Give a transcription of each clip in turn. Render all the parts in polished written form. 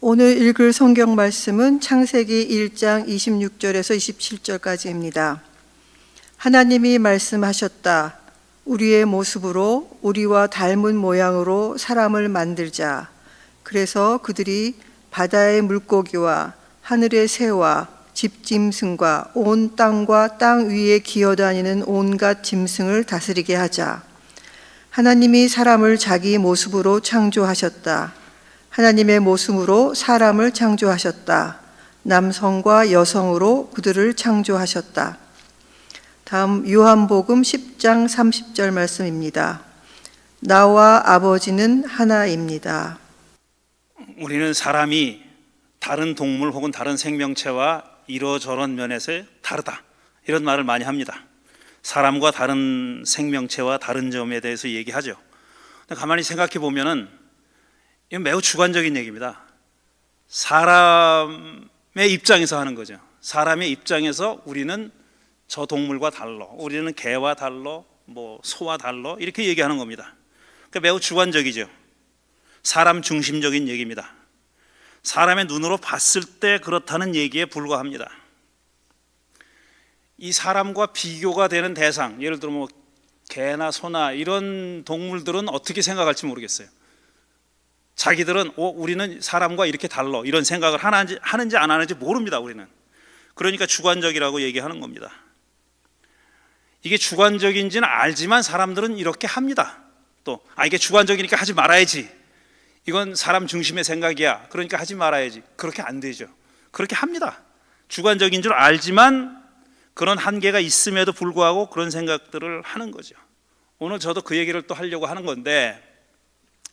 오늘 읽을 성경 말씀은 창세기 1장 26절에서 27절까지입니다. 하나님이 말씀하셨다. 우리의 모습으로 우리와 닮은 모양으로 사람을 만들자. 그래서 그들이 바다의 물고기와 하늘의 새와 집짐승과 온 땅과 땅 위에 기어다니는 온갖 짐승을 다스리게 하자. 하나님이 사람을 자기 모습으로 창조하셨다. 하나님의 모습으로 사람을 창조하셨다. 남성과 여성으로 그들을 창조하셨다. 다음 요한복음 10장 30절 말씀입니다. 나와 아버지는 하나입니다. 우리는 사람이 다른 동물 혹은 다른 생명체와 이러저런 면에서 다르다, 이런 말을 많이 합니다. 사람과 다른 생명체와 다른 점에 대해서 얘기하죠. 근데 가만히 생각해 보면은 이건 매우 주관적인 얘기입니다. 사람의 입장에서 하는 거죠. 사람의 입장에서 우리는 저 동물과 달라, 우리는 개와 달라, 소와 달라, 이렇게 얘기하는 겁니다. 그러니까 매우 주관적이죠. 사람 중심적인 얘기입니다. 사람의 눈으로 봤을 때 그렇다는 얘기에 불과합니다. 이 사람과 비교가 되는 대상, 예를 들어 개나 소나 이런 동물들은 어떻게 생각할지 모르겠어요. 자기들은 우리는 사람과 이렇게 달라, 이런 생각을 하는지 안 하는지 모릅니다. 우리는. 그러니까 주관적이라고 얘기하는 겁니다. 이게 주관적인지는 알지만 사람들은 이렇게 합니다. 또 이게 주관적이니까 하지 말아야지, 이건 사람 중심의 생각이야, 그러니까 하지 말아야지. 그렇게 안 되죠. 그렇게 합니다. 주관적인 줄 알지만 그런 한계가 있음에도 불구하고 그런 생각들을 하는 거죠. 오늘 저도 그 얘기를 또 하려고 하는 건데,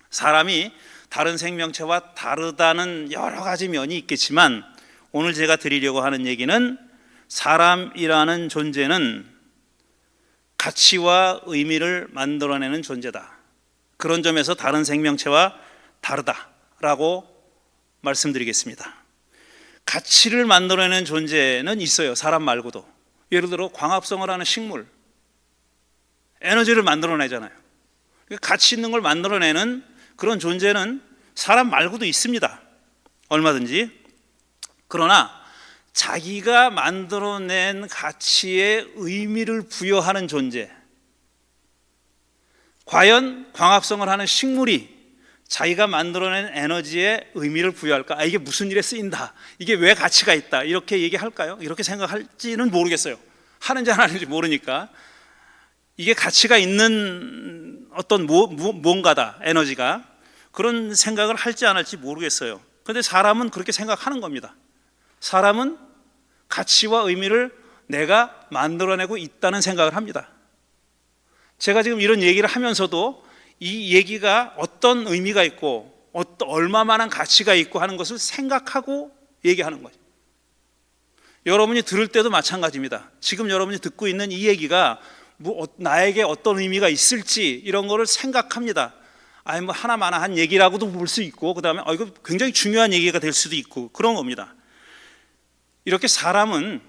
사람이 다른 생명체와 다르다는 여러 가지 면이 있겠지만 오늘 제가 드리려고 하는 얘기는 사람이라는 존재는 가치와 의미를 만들어내는 존재다. 그런 점에서 다른 생명체와 다르다라고 말씀드리겠습니다. 가치를 만들어내는 존재는 있어요. 사람 말고도. 예를 들어 광합성을 하는 식물, 에너지를 만들어내잖아요. 가치 있는 걸 만들어내는 그런 존재는 사람 말고도 있습니다. 얼마든지. 그러나 자기가 만들어낸 가치에 의미를 부여하는 존재, 과연 광합성을 하는 식물이 자기가 만들어낸 에너지에 의미를 부여할까? 이게 무슨 일에 쓰인다, 이게 왜 가치가 있다, 이렇게 얘기할까요? 이렇게 생각할지는 모르겠어요. 하는지 안 하는지 모르니까. 이게 가치가 있는 어떤 뭔가다, 에너지가. 그런 생각을 할지 안 할지 모르겠어요. 그런데 사람은 그렇게 생각하는 겁니다. 사람은 가치와 의미를 내가 만들어내고 있다는 생각을 합니다. 제가 지금 이런 얘기를 하면서도 이 얘기가 어떤 의미가 있고 얼마만한 가치가 있고 하는 것을 생각하고 얘기하는 거죠. 여러분이 들을 때도 마찬가지입니다. 지금 여러분이 듣고 있는 이 얘기가 나에게 어떤 의미가 있을지 이런 거를 생각합니다. 하나마나한 얘기라고도 볼 수 있고, 그 다음에 이거 굉장히 중요한 얘기가 될 수도 있고, 그런 겁니다. 이렇게 사람은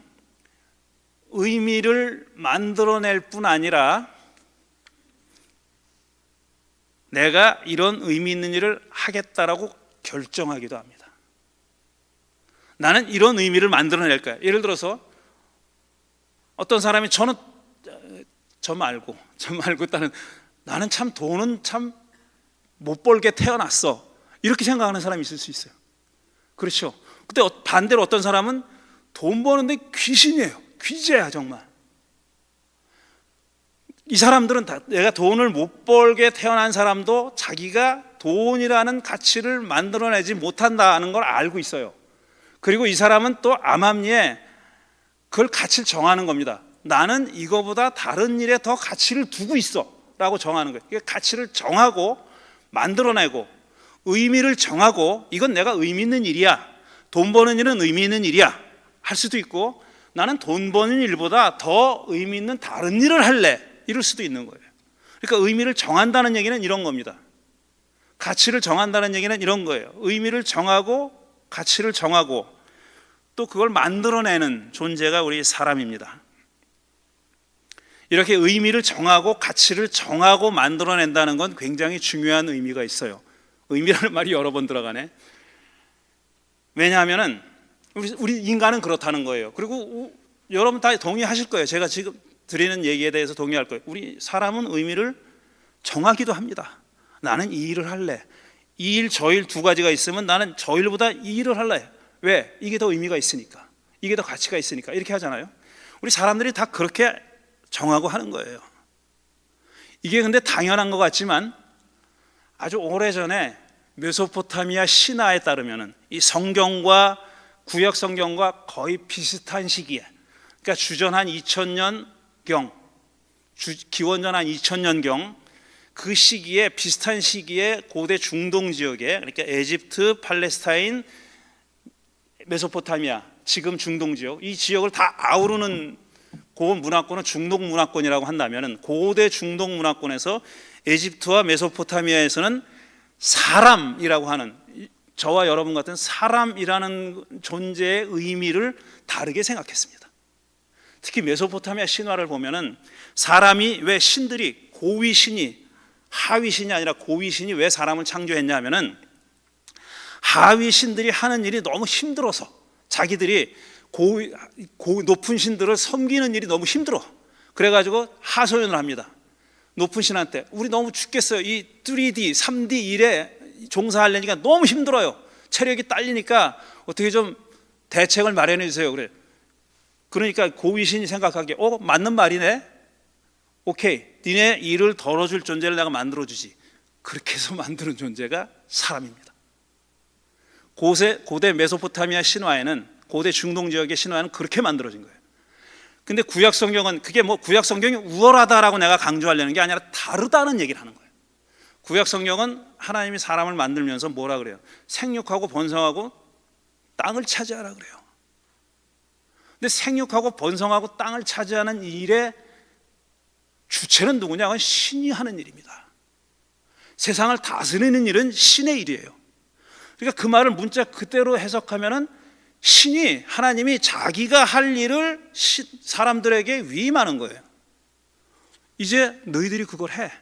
의미를 만들어낼 뿐 아니라 내가 이런 의미 있는 일을 하겠다라고 결정하기도 합니다. 나는 이런 의미를 만들어낼 거야. 예를 들어서 어떤 사람이 저 말고 나는 참 돈은 참 못 벌게 태어났어, 이렇게 생각하는 사람이 있을 수 있어요. 그렇죠. 근데 반대로 어떤 사람은 돈 버는데 귀신이에요. 귀재야 정말. 이 사람들은 내가 돈을 못 벌게 태어난 사람도 자기가 돈이라는 가치를 만들어내지 못한다는 걸 알고 있어요. 그리고 이 사람은 또 암암리에 그걸 가치를 정하는 겁니다. 나는 이거보다 다른 일에 더 가치를 두고 있어 라고 정하는 거예요. 가치를 정하고 만들어내고 의미를 정하고, 이건 내가 의미 있는 일이야, 돈 버는 일은 의미 있는 일이야 할 수도 있고, 나는 돈 버는 일보다 더 의미 있는 다른 일을 할래, 이럴 수도 있는 거예요. 그러니까 의미를 정한다는 얘기는 이런 겁니다. 가치를 정한다는 얘기는 이런 거예요. 의미를 정하고 가치를 정하고 또 그걸 만들어내는 존재가 우리 사람입니다. 이렇게 의미를 정하고 가치를 정하고 만들어낸다는 건 굉장히 중요한 의미가 있어요. 의미라는 말이 여러 번 들어가네. 왜냐하면은 우리 인간은 그렇다는 거예요. 그리고 여러분 다 동의하실 거예요. 제가 지금 드리는 얘기에 대해서 동의할 거예요. 우리 사람은 의미를 정하기도 합니다. 나는 이 일을 할래. 이 일, 저 일 두 가지가 있으면 나는 저 일보다 이 일을 할래. 왜? 이게 더 의미가 있으니까. 이게 더 가치가 있으니까. 이렇게 하잖아요. 우리 사람들이 다 그렇게 정하고 하는 거예요. 이게 근데 당연한 것 같지만 아주 오래전에 메소포타미아 신화에 따르면은 이 성경과 구약 성경과 거의 비슷한 시기에, 그러니까 주전 한 2000년경, 기원전 한 2000년경 그 시기에, 비슷한 시기에 고대 중동 지역에, 그러니까 에집트, 팔레스타인, 메소포타미아, 지금 중동 지역, 이 지역을 다 아우르는 그 문화권은 중동 문화권이라고 한다면, 고대 중동 문화권에서 에집트와 메소포타미아에서는 사람이라고 하는, 저와 여러분 같은 사람이라는 존재의 의미를 다르게 생각했습니다. 특히 메소포타미아 신화를 보면은 사람이, 왜 신들이, 고위신이, 하위신이 아니라 고위신이 왜 사람을 창조했냐 하면은 하위신들이 하는 일이 너무 힘들어서, 자기들이 높은 신들을 섬기는 일이 너무 힘들어. 그래가지고 하소연을 합니다. 높은 신한테 우리 너무 죽겠어요. 이 3D, 3D 일에 종사하려니까 너무 힘들어요. 체력이 딸리니까 어떻게 좀 대책을 마련해 주세요. 그래. 그러니까 고위신이 생각하기에 맞는 말이네. 오케이, 니네 일을 덜어줄 존재를 내가 만들어주지. 그렇게 해서 만드는 존재가 사람입니다. 고대 메소포타미아 신화에는, 고대 중동 지역의 신화는 그렇게 만들어진 거예요. 근데 구약 성경은, 그게 뭐 구약 성경이 우월하다라고 내가 강조하려는 게 아니라 다르다는 얘기를 하는 거예요. 구약 성경은 하나님이 사람을 만들면서 뭐라 그래요? 생육하고 번성하고 땅을 차지하라 그래요. 근데 생육하고 번성하고 땅을 차지하는 일의 주체는 누구냐? 그건 신이 하는 일입니다. 세상을 다스리는 일은 신의 일이에요. 그러니까 그 말을 문자 그대로 해석하면은 신이, 하나님이 자기가 할 일을 사람들에게 위임하는 거예요. 이제 너희들이 그걸 해.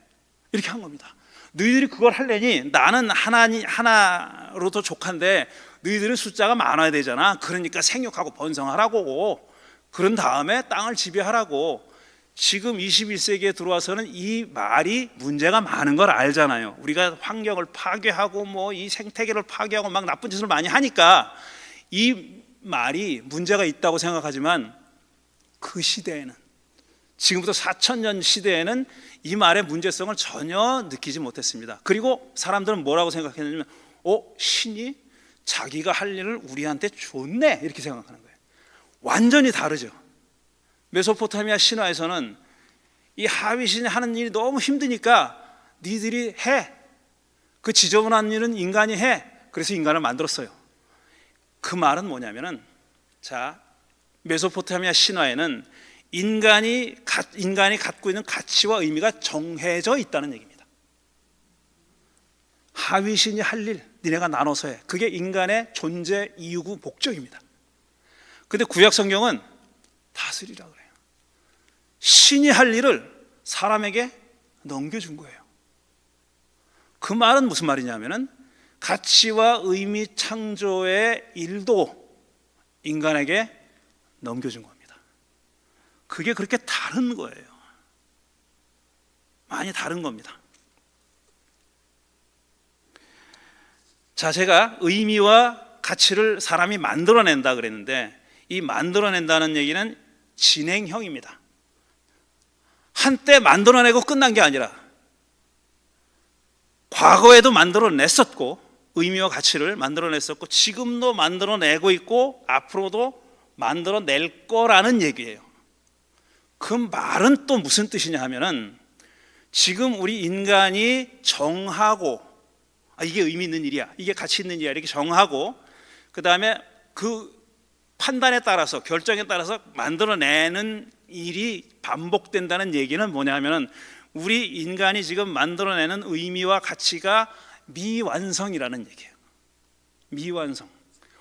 이렇게 한 겁니다. 너희들이 그걸 하려니 나는 하나로 더 족한데 너희들은 숫자가 많아야 되잖아. 그러니까 생육하고 번성하라고. 그런 다음에 땅을 지배하라고. 지금 21세기에 들어와서는 이 말이 문제가 많은 걸 알잖아요. 우리가 환경을 파괴하고 뭐 이 생태계를 파괴하고 막 나쁜 짓을 많이 하니까 이 말이 문제가 있다고 생각하지만, 그 시대에는, 지금부터 4000년 시대에는 이 말의 문제성을 전혀 느끼지 못했습니다. 그리고 사람들은 뭐라고 생각했냐면 신이 자기가 할 일을 우리한테 줬네, 이렇게 생각하는 거예요. 완전히 다르죠. 메소포타미아 신화에서는 이 하위신이 하는 일이 너무 힘드니까 니들이 해. 그 지저분한 일은 인간이 해. 그래서 인간을 만들었어요. 그 말은 뭐냐면은, 자, 메소포타미아 신화에는 인간이 갖고 있는 가치와 의미가 정해져 있다는 얘기입니다. 하위신이 할 일 니네가 나눠서 해. 그게 인간의 존재 이유고 목적입니다. 근데 구약 성경은 다스리라 그래요. 신이 할 일을 사람에게 넘겨준 거예요. 그 말은 무슨 말이냐면은 가치와 의미 창조의 일도 인간에게 넘겨준 겁니다. 그게 그렇게 다른 거예요. 많이 다른 겁니다. 자, 제가 의미와 가치를 사람이 만들어낸다 그랬는데, 이 만들어낸다는 얘기는 진행형입니다. 한때 만들어내고 끝난 게 아니라 과거에도 만들어냈었고, 의미와 가치를 만들어냈었고, 지금도 만들어내고 있고, 앞으로도 만들어낼 거라는 얘기예요. 그 말은 또 무슨 뜻이냐 하면은, 지금 우리 인간이 정하고, 이게 의미 있는 일이야, 이게 가치 있는 일이야, 이렇게 정하고, 그 다음에 그 판단에 따라서, 결정에 따라서 만들어내는 일이 반복된다는 얘기는 뭐냐 하면은, 우리 인간이 지금 만들어내는 의미와 가치가 미완성이라는 얘기예요. 미완성,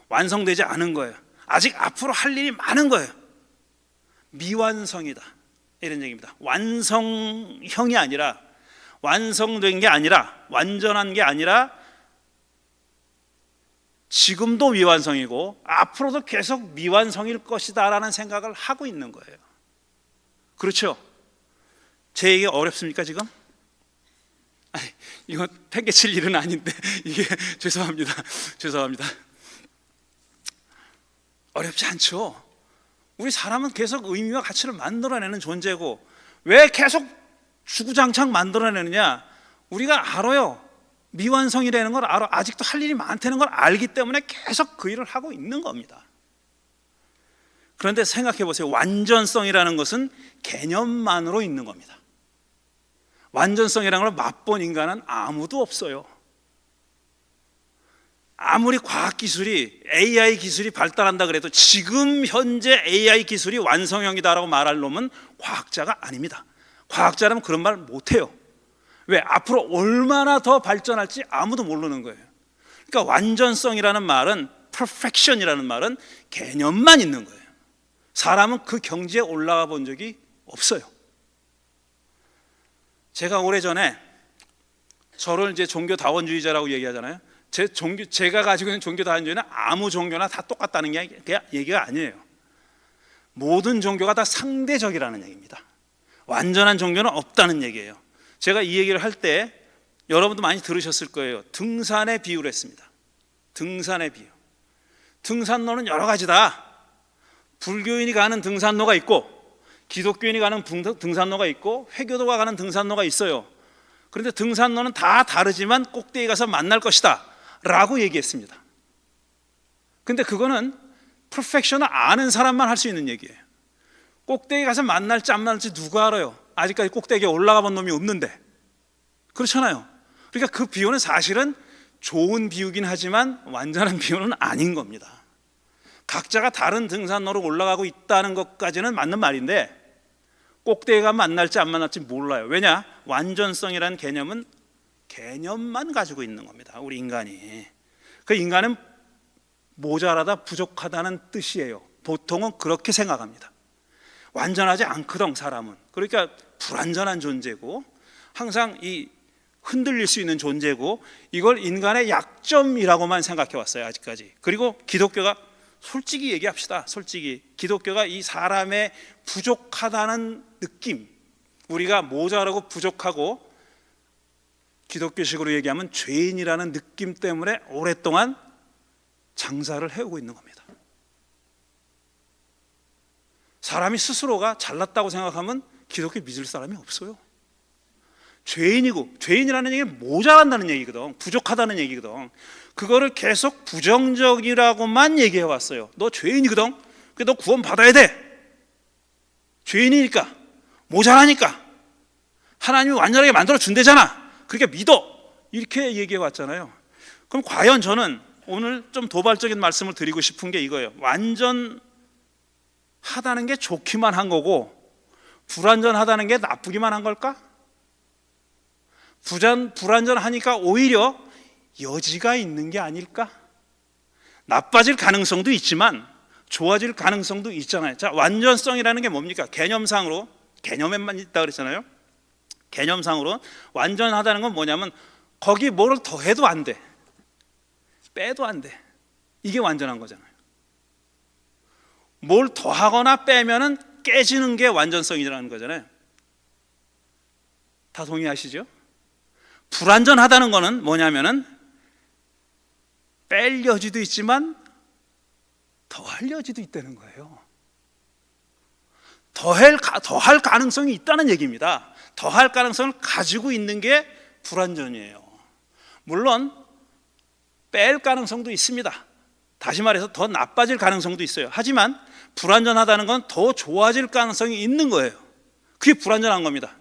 완성되지 않은 거예요. 아직 앞으로 할 일이 많은 거예요. 미완성이다, 이런 얘기입니다. 완성형이 아니라, 완성된 게 아니라, 완전한 게 아니라 지금도 미완성이고 앞으로도 계속 미완성일 것이다라는 생각을 하고 있는 거예요. 그렇죠? 제 얘기 어렵습니까 지금? 아니, 이거 팽개칠 일은 아닌데 이게 죄송합니다. 어렵지 않죠? 우리 사람은 계속 의미와 가치를 만들어내는 존재고, 왜 계속 주구장창 만들어내느냐? 우리가 알아요. 미완성이라는 걸 알아. 아직도 할 일이 많다는 걸 알기 때문에 계속 그 일을 하고 있는 겁니다. 그런데 생각해 보세요. 완전성이라는 것은 개념만으로 있는 겁니다. 완전성이라는 걸 맛본 인간은 아무도 없어요. 아무리 과학기술이, AI 기술이 발달한다 그래도 지금 현재 AI 기술이 완성형이다라고 말할 놈은 과학자가 아닙니다. 과학자라면 그런 말 못해요. 왜? 앞으로 얼마나 더 발전할지 아무도 모르는 거예요. 그러니까 완전성이라는 말은, perfection이라는 말은 개념만 있는 거예요. 사람은 그 경지에 올라가 본 적이 없어요. 제가 오래전에 저를 이제 종교다원주의자라고 얘기하잖아요. 제가 가지고 있는 종교다원주의는 아무 종교나 다 똑같다는 게 얘기가 아니에요. 모든 종교가 다 상대적이라는 얘기입니다. 완전한 종교는 없다는 얘기예요. 제가 이 얘기를 할 때 여러분도 많이 들으셨을 거예요. 등산의 비유를 했습니다. 등산의 비유. 등산로는 여러 가지다. 불교인이 가는 등산로가 있고, 기독교인이 가는 등산로가 있고, 회교도가 가는 등산로가 있어요. 그런데 등산로는 다 다르지만 꼭대기 가서 만날 것이다 라고 얘기했습니다. 근데 그거는 퍼펙션을 아는 사람만 할 수 있는 얘기예요. 꼭대기 가서 만날지 안 만날지 누가 알아요? 아직까지 꼭대기에 올라가 본 놈이 없는데. 그렇잖아요. 그러니까 그 비유는 사실은 좋은 비유긴 하지만 완전한 비유는 아닌 겁니다. 각자가 다른 등산로로 올라가고 있다는 것까지는 맞는 말인데, 꼭대기가 만날지 안 만날지 몰라요. 왜냐? 완전성이라는 개념은 개념만 가지고 있는 겁니다. 우리 인간이. 그 인간은 모자라다, 부족하다는 뜻이에요. 보통은 그렇게 생각합니다. 완전하지 않거든 사람은. 그러니까 불완전한 존재고, 항상 이 흔들릴 수 있는 존재고, 이걸 인간의 약점이라고만 생각해 왔어요 아직까지. 그리고 기독교가, 솔직히 얘기합시다. 솔직히 기독교가 이 사람의 부족하다는 느낌, 우리가 모자라고 부족하고, 기독교식으로 얘기하면 죄인이라는 느낌 때문에 오랫동안 장사를 해오고 있는 겁니다. 사람이 스스로가 잘났다고 생각하면 기독교 믿을 사람이 없어요. 죄인이고, 죄인이라는 얘기는 모자란다는 얘기거든, 부족하다는 얘기거든. 그거를 계속 부정적이라고만 얘기해 왔어요. 너 죄인이거든. 너 구원 받아야 돼. 죄인이니까, 모자라니까, 하나님이 완전하게 만들어 준대잖아. 그러니까 믿어. 이렇게 얘기해 왔잖아요. 그럼 과연 저는 오늘 좀 도발적인 말씀을 드리고 싶은 게 이거예요. 완전하다는 게 좋기만 한 거고, 불완전하다는 게 나쁘기만 한 걸까? 불완전하니까 오히려 여지가 있는 게 아닐까? 나빠질 가능성도 있지만 좋아질 가능성도 있잖아요. 자, 완전성이라는 게 뭡니까? 개념상으로, 개념에만 있다 그랬잖아요. 개념상으로 완전하다는 건 뭐냐면, 거기 뭐를 더해도 안 돼, 빼도 안 돼. 이게 완전한 거잖아요. 뭘 더하거나 빼면은 깨지는 게 완전성이라는 거잖아요. 다 동의하시죠? 불완전하다는 거는 뭐냐면은, 뺄 여지도 있지만 더할 여지도 있다는 거예요. 더할 가능성이 있다는 얘기입니다. 더할 가능성을 가지고 있는 게 불완전이에요. 물론 뺄 가능성도 있습니다. 다시 말해서 더 나빠질 가능성도 있어요. 하지만 불완전하다는 건 더 좋아질 가능성이 있는 거예요. 그게 불완전한 겁니다.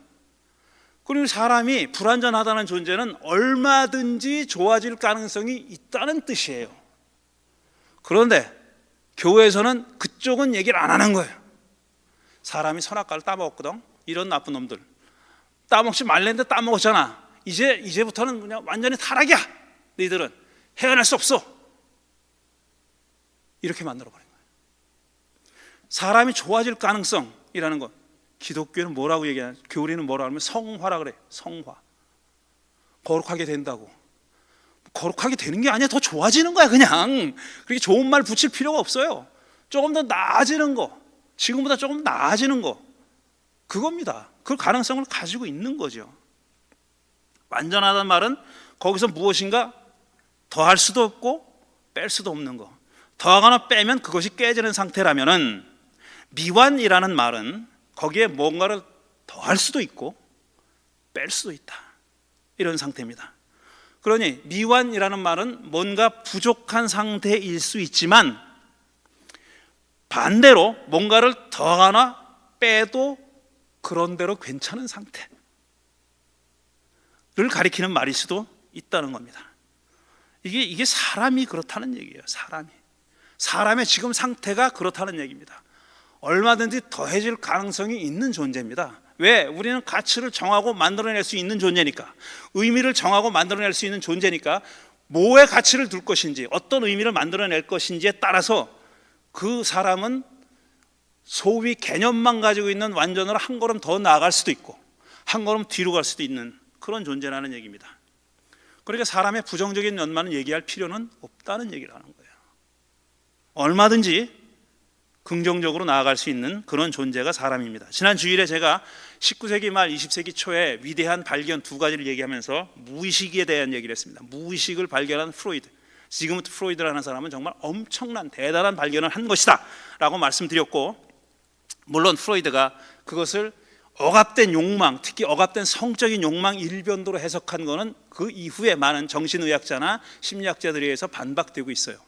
그리고 사람이, 불완전하다는 존재는 얼마든지 좋아질 가능성이 있다는 뜻이에요. 그런데 교회에서는 그쪽은 얘기를 안 하는 거예요. 사람이 선악과를 따먹었거든. 이런 나쁜 놈들, 따먹지 말랬는데 따먹었잖아. 이제부터는 그냥 완전히 타락이야. 너희들은 헤어날 수 없어. 이렇게 만들어버린 거예요. 사람이 좋아질 가능성이라는 것, 기독교는 뭐라고 얘기하냐? 교리는 뭐라고 하면 성화라 그래. 성화. 거룩하게 된다고. 거룩하게 되는 게 아니야. 더 좋아지는 거야. 그냥 그렇게 좋은 말 붙일 필요가 없어요. 조금 더 나아지는 거, 지금보다 조금 나아지는 거, 그겁니다. 그 가능성을 가지고 있는 거죠. 완전하다는 말은 거기서 무엇인가 더할 수도 없고 뺄 수도 없는 거. 더하거나 빼면 그것이 깨지는 상태라면은, 미완이라는 말은 거기에 뭔가를 더할 수도 있고 뺄 수도 있다, 이런 상태입니다. 그러니 미완이라는 말은 뭔가 부족한 상태일 수 있지만, 반대로 뭔가를 더하거나 빼도 그런대로 괜찮은 상태를 가리키는 말일 수도 있다는 겁니다. 이게 사람이 그렇다는 얘기예요. 사람의 지금 상태가 그렇다는 얘기입니다. 얼마든지 더해질 가능성이 있는 존재입니다. 왜? 우리는 가치를 정하고 만들어낼 수 있는 존재니까, 의미를 정하고 만들어낼 수 있는 존재니까, 뭐에 가치를 둘 것인지, 어떤 의미를 만들어낼 것인지에 따라서 그 사람은 소위 개념만 가지고 있는 완전으로 한 걸음 더 나아갈 수도 있고 한 걸음 뒤로 갈 수도 있는 그런 존재라는 얘기입니다. 그러니까 사람의 부정적인 면만은 얘기할 필요는 없다는 얘기를 하는 거예요. 얼마든지 긍정적으로 나아갈 수 있는 그런 존재가 사람입니다. 지난 주일에 제가 19세기 말 20세기 초에 위대한 발견 두 가지를 얘기하면서 무의식에 대한 얘기를 했습니다. 무의식을 발견한 프로이드, 지그문트 프로이드라는 사람은 정말 엄청난 대단한 발견을 한 것이다 라고 말씀드렸고, 물론 프로이드가 그것을 억압된 욕망, 특히 억압된 성적인 욕망 일변도로 해석한 것은 그 이후에 많은 정신의학자나 심리학자들에 의해서 반박되고 있어요.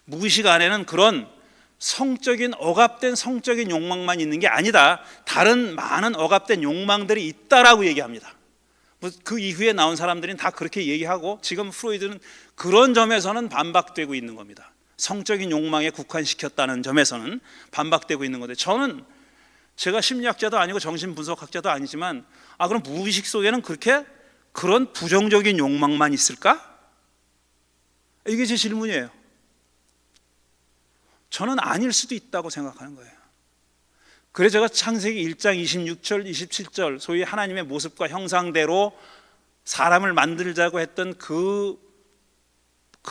무의식 안에는 그런 성적인, 억압된 성적인 욕망만 있는 게 아니다, 다른 많은 억압된 욕망들이 있다라고 얘기합니다. 그 이후에 나온 사람들은 다 그렇게 얘기하고, 지금 프로이드는 그런 점에서는 반박되고 있는 겁니다. 성적인 욕망에 국한시켰다는 점에서는 반박되고 있는 건데, 저는 제가 심리학자도 아니고 정신분석학자도 아니지만, 그럼 무의식 속에는 그런 부정적인 욕망만 있을까? 이게 제 질문이에요. 저는 아닐 수도 있다고 생각하는 거예요. 그래서 제가 창세기 1장 26절 27절 소위 하나님의 모습과 형상대로 사람을 만들자고 했던 그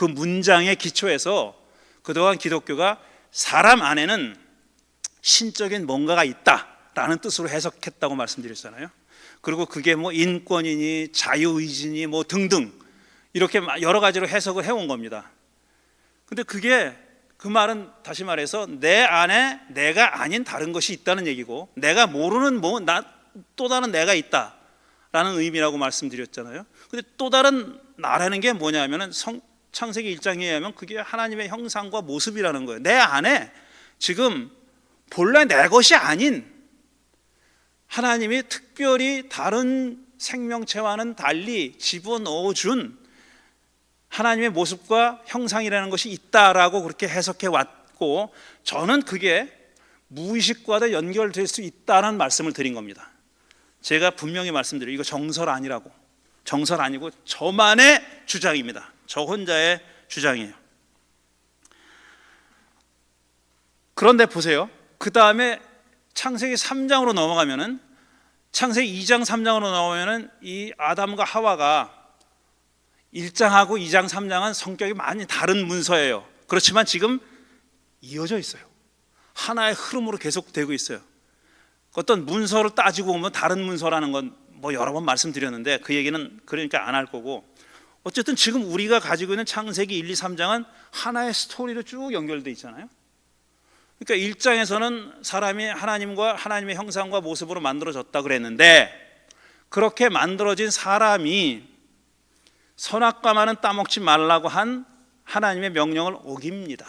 문장의 기초에서 그동안 기독교가 사람 안에는 신적인 뭔가가 있다라는 뜻으로 해석했다고 말씀드렸잖아요. 그리고 그게 뭐 인권이니 자유의지니 뭐 등등 이렇게 여러 가지로 해석을 해온 겁니다. 근데 그 말은 다시 말해서 내 안에 내가 아닌 다른 것이 있다는 얘기고, 내가 모르는 또 다른 내가 있다라는 의미라고 말씀드렸잖아요. 근데 또 다른 나라는 게 뭐냐면은 창세기 1장에 의하면 그게 하나님의 형상과 모습이라는 거예요. 내 안에 지금 본래 내 것이 아닌 하나님이 특별히 다른 생명체와는 달리 집어넣어준 하나님의 모습과 형상이라는 것이 있다라고 그렇게 해석해 왔고, 저는 그게 무의식과도 연결될 수 있다는 말씀을 드린 겁니다. 제가 분명히 말씀드려요. 이거 정설 아니라고. 정설 아니고 저만의 주장입니다. 저 혼자의 주장이에요. 그런데 보세요. 그 다음에 창세기 3장으로 넘어가면은, 창세기 2장 3장으로 넘어가면은 이 아담과 하와가 1장하고 2장 3장은 성격이 많이 다른 문서예요. 그렇지만 지금 이어져 있어요. 하나의 흐름으로 계속되고 있어요. 어떤 문서를 따지고 보면 다른 문서라는 건 뭐 여러 번 말씀드렸는데 그 얘기는 그러니까 안 할 거고, 어쨌든 지금 우리가 가지고 있는 창세기 1, 2, 3장은 하나의 스토리로 쭉 연결돼 있잖아요. 그러니까 1장에서는 사람이 하나님과 하나님의 형상과 모습으로 만들어졌다 그랬는데, 그렇게 만들어진 사람이 선악과만은 따먹지 말라고 한 하나님의 명령을 어깁니다.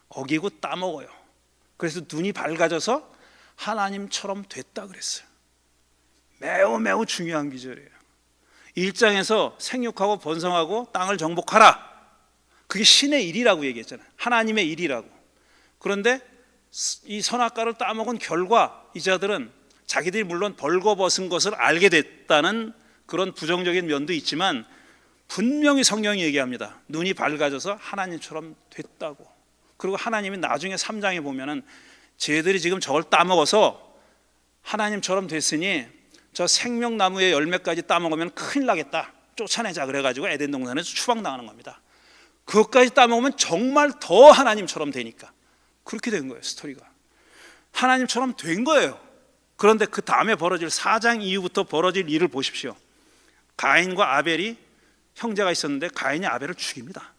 어기고 따먹어요. 그래서 눈이 밝아져서 하나님처럼 됐다 그랬어요. 매우 매우 중요한 기절이에요. 1장에서 생육하고 번성하고 땅을 정복하라, 그게 신의 일이라고 얘기했잖아요. 하나님의 일이라고. 그런데 이 선악과를 따먹은 결과 이 자들은 자기들이 물론 벌거벗은 것을 알게 됐다는 그런 부정적인 면도 있지만, 분명히 성경이 얘기합니다. 눈이 밝아져서 하나님처럼 됐다고. 그리고 하나님이 나중에 3장에 보면은 쟤들이 지금 저걸 따먹어서 하나님처럼 됐으니 저 생명나무의 열매까지 따먹으면 큰일 나겠다, 쫓아내자 그래가지고 에덴 동산에서 추방당하는 겁니다. 그것까지 따먹으면 정말 더 하나님처럼 되니까 그렇게 된 거예요. 스토리가 하나님처럼 된 거예요. 그런데 그 다음에 벌어질 4장 이후부터 벌어질 일을 보십시오. 가인과 아벨이 형제가 있었는데 가인이 아벨을 죽입니다.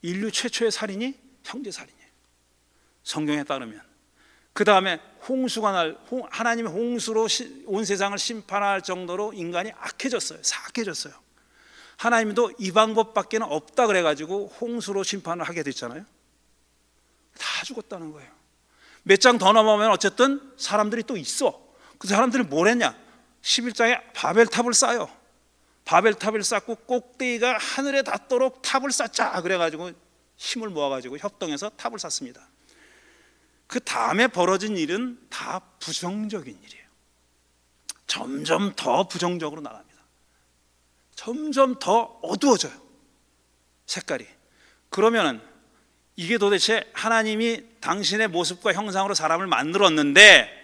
인류 최초의 살인이 형제 살인이에요. 성경에 따르면. 그 다음에 홍수가 하나님의 홍수로 온 세상을 심판할 정도로 인간이 악해졌어요. 사악해졌어요. 하나님도 이 방법밖에 없다 그래가지고 홍수로 심판을 하게 됐잖아요. 다 죽었다는 거예요. 몇 장 더 넘어오면 어쨌든 사람들이 또 있어. 그 사람들이 뭘 했냐? 11장에 바벨탑을 쌓아요. 바벨탑을 쌓고 꼭대기가 하늘에 닿도록 탑을 쌓자 그래가지고 힘을 모아가지고 협동해서 탑을 쌓습니다. 그 다음에 벌어진 일은 다 부정적인 일이에요. 점점 더 부정적으로 나갑니다. 점점 더 어두워져요, 색깔이. 그러면은 이게 도대체 하나님이 당신의 모습과 형상으로 사람을 만들었는데,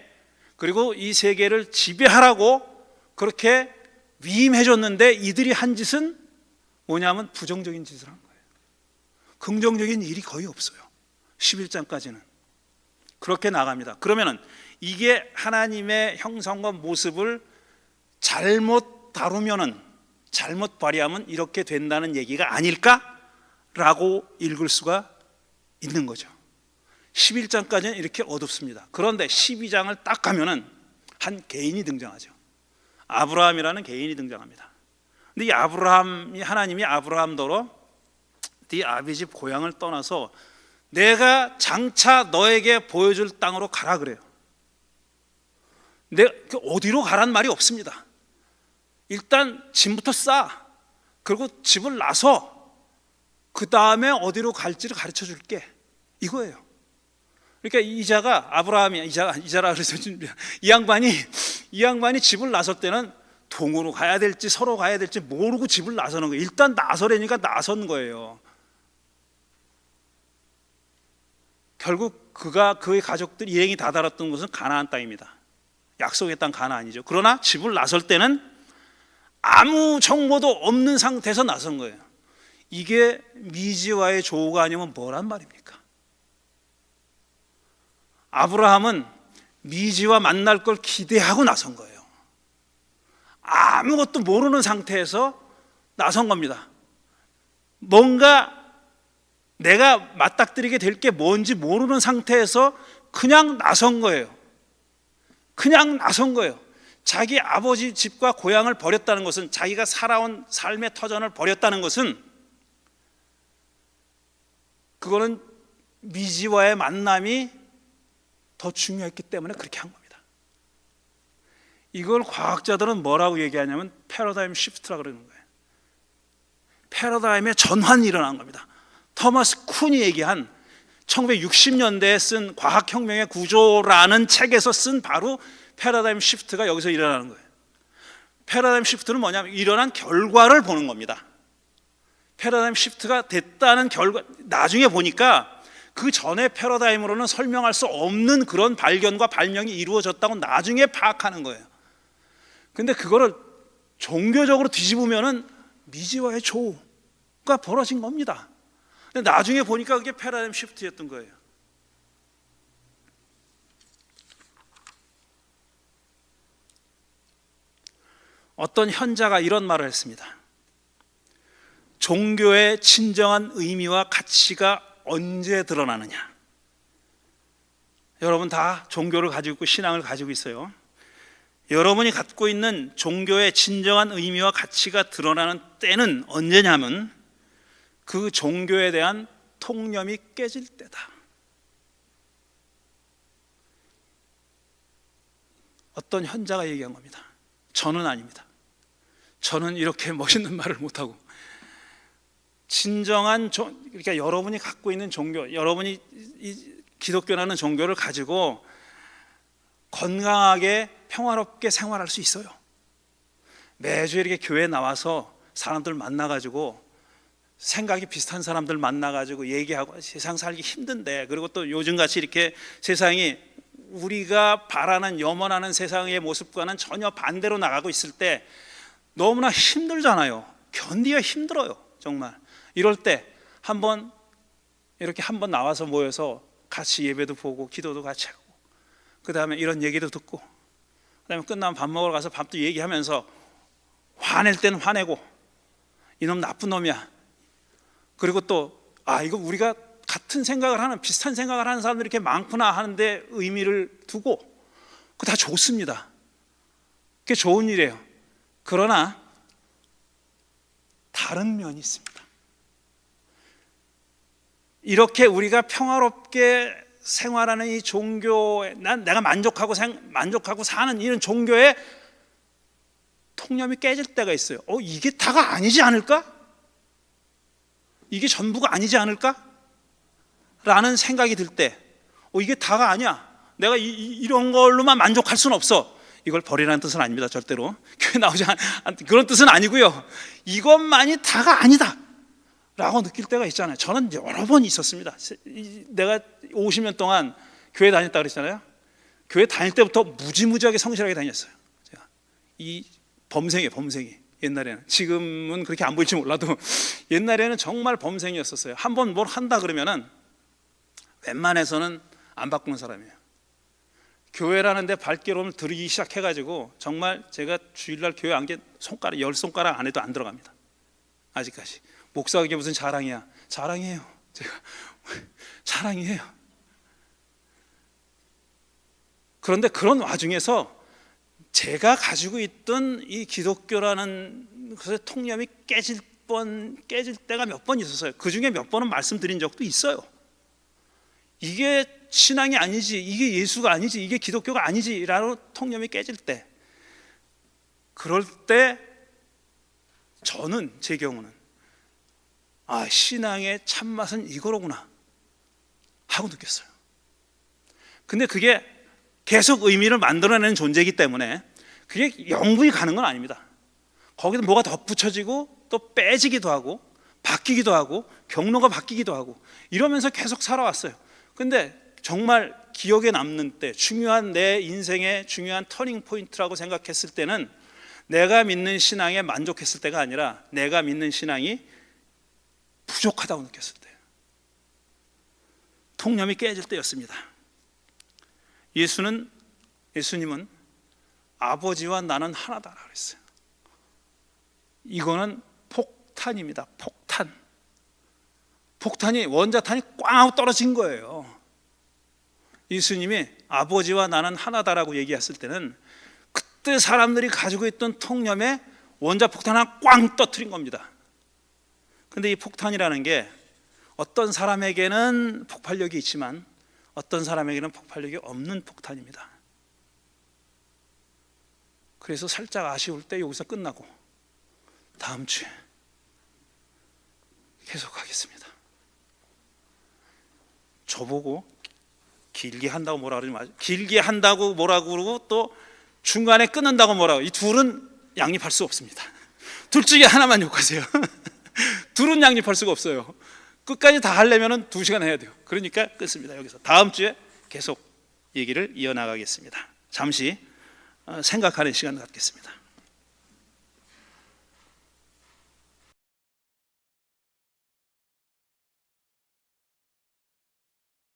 그리고 이 세계를 지배하라고 그렇게 위임해줬는데 이들이 한 짓은 뭐냐면 부정적인 짓을 한 거예요. 긍정적인 일이 거의 없어요. 11장까지는 그렇게 나갑니다. 그러면은 이게 하나님의 형상과 모습을 잘못 다루면은, 잘못 발휘하면 이렇게 된다는 얘기가 아닐까라고 읽을 수가 있는 거죠. 11장까지는 이렇게 어둡습니다. 그런데 12장을 딱 가면은 한 개인이 등장하죠. 아브라함이라는 개인이 등장합니다. 근데 이 아브라함이, 하나님이 아브라함더러 네 아비 집 고향을 떠나서 내가 장차 너에게 보여줄 땅으로 가라 그래요. 어디로 가란 말이 없습니다. 일단 짐부터 싸. 그리고 집을 나서 그 다음에 어디로 갈지를 가르쳐 줄게, 이거예요. 그러니까 이자가 아브라함이 이자라 그래서 이 양반이 집을 나설 때는 동으로 가야 될지 서로 가야 될지 모르고 집을 나서는 거예요. 일단 나서려니까 나선 거예요. 결국 그의 가족들 일행이 다다랐던 곳은 가나안 땅입니다. 약속의 땅 가나안이죠. 그러나 집을 나설 때는 아무 정보도 없는 상태에서 나선 거예요. 이게 미지와의 조우가 아니면 뭐란 말입니까? 아브라함은 미지와 만날 걸 기대하고 나선 거예요. 아무것도 모르는 상태에서 나선 겁니다. 뭔가 내가 맞닥뜨리게 될 게 뭔지 모르는 상태에서 그냥 나선 거예요. 그냥 나선 거예요. 자기 아버지 집과 고향을 버렸다는 것은, 자기가 살아온 삶의 터전을 버렸다는 것은, 그거는 미지와의 만남이 더 중요했기 때문에 그렇게 한 겁니다. 이걸 과학자들은 뭐라고 얘기하냐면 패러다임 시프트라고 그러는 거예요. 패러다임의 전환이 일어난 겁니다. 토마스 쿤이 얘기한 1960년대에 쓴 과학혁명의 구조라는 책에서 쓴 바로 패러다임 시프트가 여기서 일어나는 거예요. 패러다임 시프트는 뭐냐면 일어난 결과를 보는 겁니다. 패러다임 시프트가 됐다는 결과, 나중에 보니까 그 전에 패러다임으로는 설명할 수 없는 그런 발견과 발명이 이루어졌다고 나중에 파악하는 거예요. 근데 그거를 종교적으로 뒤집으면은 미지와의 조우가 벌어진 겁니다. 근데 나중에 보니까 그게 패러다임 시프트였던 거예요. 어떤 현자가 이런 말을 했습니다. 종교의 진정한 의미와 가치가 언제 드러나느냐? 여러분 다 종교를 가지고 있고 신앙을 가지고 있어요. 여러분이 갖고 있는 종교의 진정한 의미와 가치가 드러나는 때는 언제냐면 그 종교에 대한 통념이 깨질 때다. 어떤 현자가 얘기한 겁니다. 저는 아닙니다. 저는 이렇게 멋있는 말을 못하고, 진정한 그러니까 여러분이 갖고 있는 종교, 여러분이 이 기독교라는 종교를 가지고 건강하게 평화롭게 생활할 수 있어요. 매주 이렇게 교회에 나와서 사람들 만나가지고 생각이 비슷한 사람들 만나가지고 얘기하고, 세상 살기 힘든데, 그리고 또 요즘같이 이렇게 세상이 우리가 바라는 염원하는 세상의 모습과는 전혀 반대로 나가고 있을 때 너무나 힘들잖아요. 견디기가 힘들어요. 정말 이럴 때 한번 이렇게 한번 나와서 모여서 같이 예배도 보고 기도도 같이 하고, 그 다음에 이런 얘기도 듣고, 그 다음에 끝나면 밥 먹으러 가서 밥도 얘기하면서 화낼 때는 화내고 이놈 나쁜 놈이야. 그리고 또 이거 우리가 같은 생각을 하는, 비슷한 생각을 하는 사람들이 이렇게 많구나 하는데 의미를 두고, 그거 다 좋습니다. 그게 좋은 일이에요. 그러나 다른 면이 있습니다. 이렇게 우리가 평화롭게 생활하는 이 종교에 내가 만족하고 사는 이런 종교에 통념이 깨질 때가 있어요. 이게 다가 아니지 않을까? 이게 전부가 아니지 않을까? 라는 생각이 들 때, 이게 다가 아니야. 내가 이런 걸로만 만족할 수는 없어. 이걸 버리라는 뜻은 아닙니다. 절대로 교회 나오지 그런 뜻은 아니고요. 이것만이 다가 아니다 라고 느낄 때가 있잖아요. 저는 여러 번 있었습니다. 내가 50년 동안 교회 다녔다 그랬잖아요. 교회 다닐 때부터 무지무지하게 성실하게 다녔어요. 제가 이 범생이 옛날에는, 지금은 그렇게 안 보일지 몰라도 옛날에는 정말 범생이었었어요. 한번 뭘 한다 그러면은 웬만해서는 안 바꾸는 사람이에요. 교회라는 데 발걸음을 들이기 시작해가지고 정말 제가 주일날 교회 안 게 손가락 10손가락 안에도 안 들어갑니다. 아직까지. 목사가 이게 무슨 자랑이야. 자랑이에요. 제가 자랑이에요. 그런데 그런 와중에서 제가 가지고 있던 이 기독교라는 것의 통념이 깨질 때가 몇 번 있었어요. 그 중에 몇 번은 말씀드린 적도 있어요. 이게 신앙이 아니지, 이게 예수가 아니지, 이게 기독교가 아니지 라는 통념이 깨질 때, 그럴 때 저는, 제 경우는 신앙의 참맛은 이거로구나 하고 느꼈어요. 근데 그게 계속 의미를 만들어내는 존재이기 때문에 그게 영구히 가는 건 아닙니다. 거기서 뭐가 덧붙여지고 또 빼지기도 하고 바뀌기도 하고 경로가 바뀌기도 하고 이러면서 계속 살아왔어요. 근데 정말 기억에 남는 때, 중요한 내 인생의 중요한 터닝 포인트라고 생각했을 때는 내가 믿는 신앙에 만족했을 때가 아니라 내가 믿는 신앙이 부족하다고 느꼈을 때, 통념이 깨질 때였습니다. 예수님은 아버지와 나는 하나다라고 그랬어요. 이거는 폭탄입니다. 폭탄이, 원자탄이 꽝 하고 떨어진 거예요. 예수님이 아버지와 나는 하나다라고 얘기했을 때는 그때 사람들이 가지고 있던 통념에 원자폭탄 하나 꽝 터뜨린 겁니다. 근데 이 폭탄이라는 게 어떤 사람에게는 폭발력이 있지만 어떤 사람에게는 폭발력이 없는 폭탄입니다. 그래서 살짝 아쉬울 때 여기서 끝나고 다음 주에 계속하겠습니다. 저보고 길게 한다고 뭐라 그러지 마세요. 길게 한다고 뭐라고 그러고 또 중간에 끊는다고 뭐라고, 이 둘은 양립할 수 없습니다. 둘 중에 하나만 욕하세요. 둘은 양립할 수가 없어요. 끝까지 다 하려면 2시간 해야 돼요. 그러니까 끊습니다. 여기서 다음 주에 계속 얘기를 이어나가겠습니다. 잠시 생각하는 시간 갖겠습니다.